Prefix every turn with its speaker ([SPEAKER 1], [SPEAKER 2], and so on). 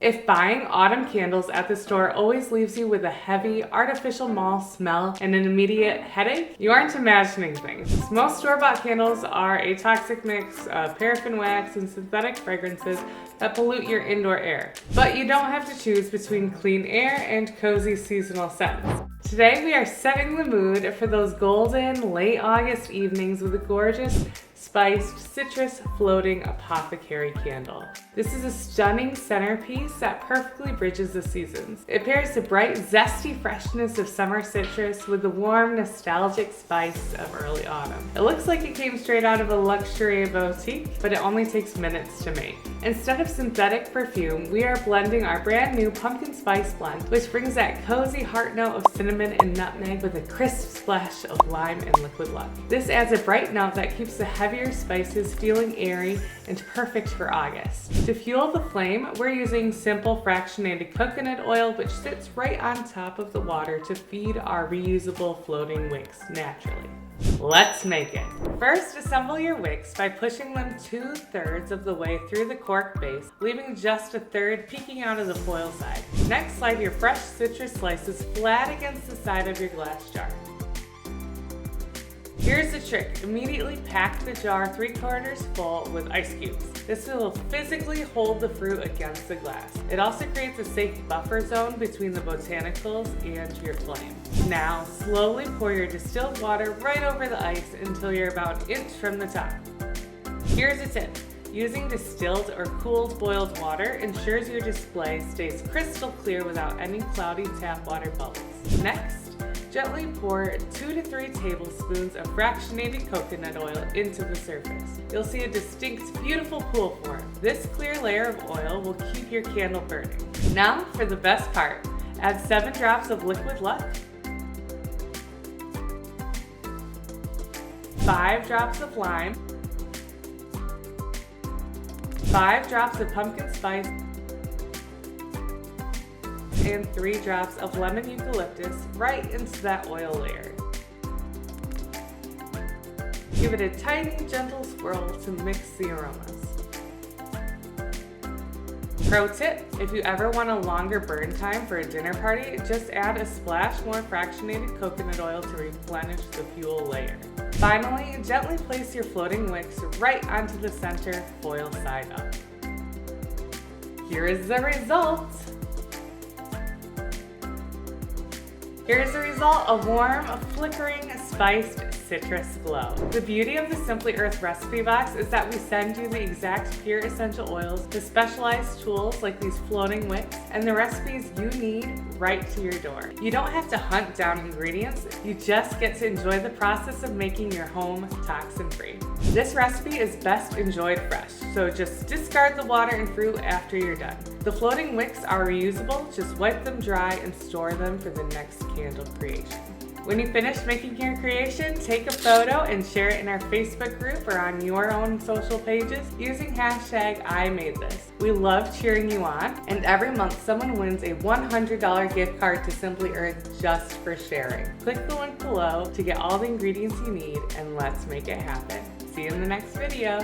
[SPEAKER 1] If buying autumn candles at the store always leaves you with a heavy, artificial mall smell and an immediate headache, you aren't imagining things. Most store-bought candles are a toxic mix of paraffin wax and synthetic fragrances that pollute your indoor air. But you don't have to choose between clean air and cozy seasonal scents. Today we are setting the mood for those golden, late August evenings with a gorgeous, spiced, citrus floating Apothecary candle. This is a stunning centerpiece that perfectly bridges the seasons. It pairs the bright, zesty freshness of summer citrus with the warm, nostalgic spice of early autumn. It looks like it came straight out of a luxury boutique, but it only takes minutes to make. Instead of synthetic perfume, we are blending our brand new pumpkin spice blend, which brings that cozy heart note of cinnamon and nutmeg with a crisp splash of lime and liquid luck. This adds a bright note that keeps the heavier spices feeling airy and perfect for August. To fuel the flame, we're using simple fractionated coconut oil, which sits right on top of the water to feed our reusable floating wicks naturally. Let's make it. First, assemble your wicks by pushing them 2/3 of the way through the cork base, leaving just a third peeking out of the foil side. Next, slide your fresh citrus slices flat against the side of your glass jar. Here's the trick. Immediately pack the jar 3/4 full with ice cubes. This will physically hold the fruit against the glass. It also creates a safe buffer zone between the botanicals and your flame. Now, slowly pour your distilled water right over the ice until you're about an inch from the top. Here's a tip. Using distilled or cooled boiled water ensures your display stays crystal clear without any cloudy tap water bubbles. Next, gently pour 2 to 3 tablespoons of fractionated coconut oil into the surface. You'll see a distinct, beautiful pool form. This clear layer of oil will keep your candle burning. Now for the best part. Add 7 drops of liquid luck, 5 drops of lime, 5 drops of pumpkin spice, and 3 drops of lemon eucalyptus right into that oil layer. Give it a tiny, gentle swirl to mix the aromas. Pro tip, if you ever want a longer burn time for a dinner party, just add a splash more fractionated coconut oil to replenish the fuel layer. Finally, gently place your floating wicks right onto the center foil side up. Here is the result. Here's the result, a warm, flickering, spiced citrus glow. The beauty of the Simply Earth recipe box is that we send you the exact pure essential oils, the specialized tools like these floating wicks, and the recipes you need right to your door. You don't have to hunt down ingredients, you just get to enjoy the process of making your home toxin-free. This recipe is best enjoyed fresh, so just discard the water and fruit after you're done. The floating wicks are reusable, just wipe them dry and store them for the next candle creation. When you finish making your creation, take a photo and share it in our Facebook group or on your own social pages using hashtag #IMadeThis. We love cheering you on, and every month someone wins a $100 gift card to Simply Earth just for sharing. Click the link below to get all the ingredients you need, and let's make it happen. See you in the next video.